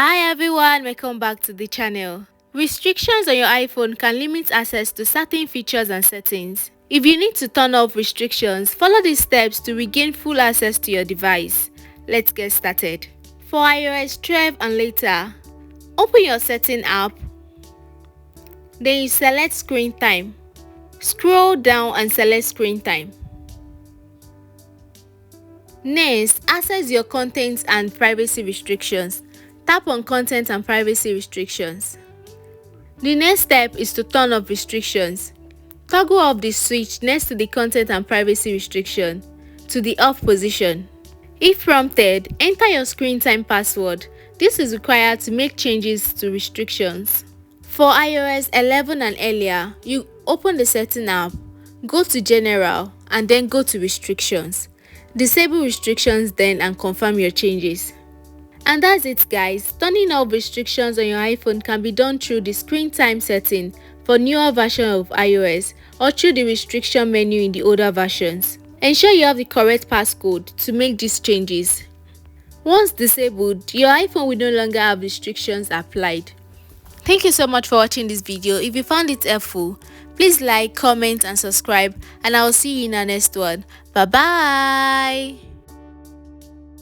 Hi everyone, welcome back to the channel. Restrictions on your iPhone can limit access to certain features and settings. If you need to turn off restrictions, follow these steps to regain full access to your device. Let's get started. For iOS 12 and later, open your setting app, then you select screen time. Scroll down and select screen time. Next, access your content and privacy restrictions. Tap on content and privacy restrictions. The next step is to turn off restrictions. Toggle off the switch next to the content and privacy restriction to the off position. If prompted, enter your screen time password. This is required to make changes to restrictions. For iOS 11 and earlier, you open the setting app, go to General and then go to Restrictions. Disable restrictions then and confirm your changes. And that's it guys. Turning off restrictions on your iPhone can be done through the screen time setting for newer version of iOS or through the restriction menu in the older versions. Ensure you have the correct passcode to make these changes. Once disabled, your iPhone will no longer have restrictions applied. Thank you so much for watching this video. If you found it helpful, please like, comment and subscribe, and I will see you in our next one. Bye bye.